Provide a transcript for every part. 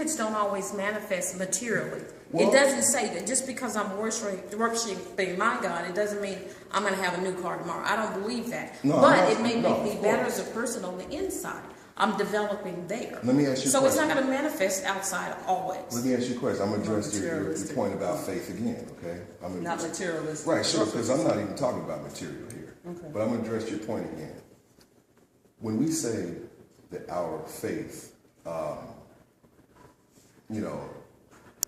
humans don't always manifest materially. Well, it doesn't say that just because I'm worshiping my God, it doesn't mean I'm going to have a new car tomorrow. I don't believe that. No, but it may make me better as a person on the inside. I'm developing there. Let me ask you a So it's question. not going to manifest outside always. Let me ask you a question. I'm going to address your point about faith again, okay? Not materialistic. Right, sure, because I'm not even talking about material here. Okay. But I'm going to address your point again. When we say that our faith, you know,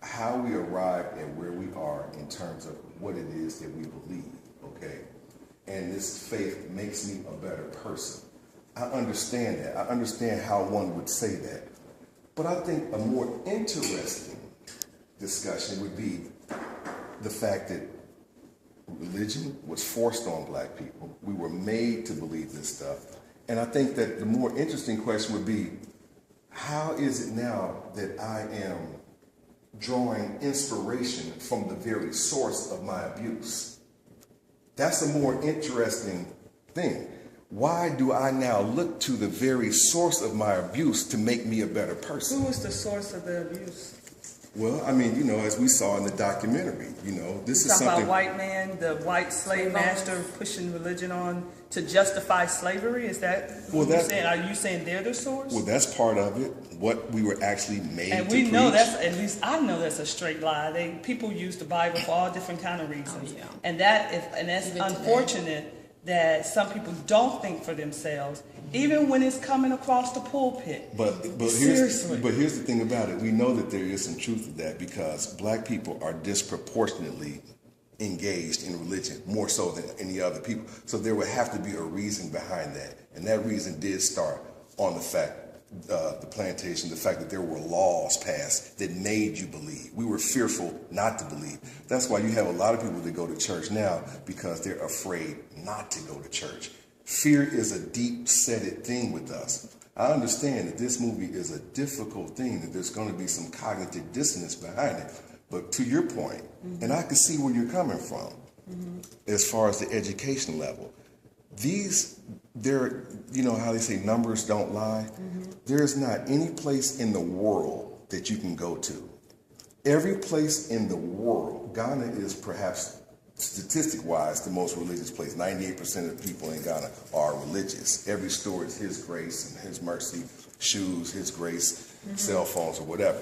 how we arrive at where we are in terms of what it is that we believe, okay? And this faith makes me a better person. I understand that. I understand how one would say that. But I think a more interesting discussion would be the fact that religion was forced on black people. We were made to believe this stuff. And I think that the more interesting question would be, how is it now that I am drawing inspiration from the very source of my abuse? That's a more interesting thing. Why do I now look to the very source of my abuse to make me a better person? Who was the source of the abuse? Well, I mean, you know, as we saw in the documentary, you know, this is Talking something. about white man, the white slave master pushing religion on to justify slavery. Is that what you're saying? Are you saying they're the source? Well, that's part of it. What we were actually made and to we preach. know that's, at least I know that's a straight lie. People use the Bible for all different kind of reasons, and that's Even unfortunate that some people don't think for themselves, even when it's coming across the pulpit. But here's the thing about it. We know that there is some truth to that because black people are disproportionately engaged in religion, more so than any other people. So there would have to be a reason behind that. And that reason did start on the fact, the plantation, the fact that there were laws passed that made you believe. We were fearful not to believe. That's why you have a lot of people that go to church now because they're afraid not to go to church. Fear is a deep-seated thing with us. I understand that this movie is a difficult thing, that there's going to be some cognitive dissonance behind it. But to your point, and I can see where you're coming from, as far as the education level, you know how they say numbers don't lie? There's not any place in the world that you can go to. Every place in the world, Ghana is perhaps statistic-wise the most religious place. 98% of people in Ghana are religious. Every store is His grace and His mercy, shoes, His grace, cell phones or whatever.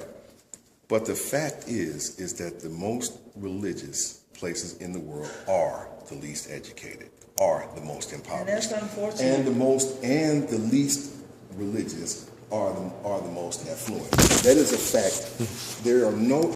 But the fact is that the most religious places in the world are the least educated, are the most impoverished. And that's unfortunate. And the least religious are the most affluent. That is a fact. There are no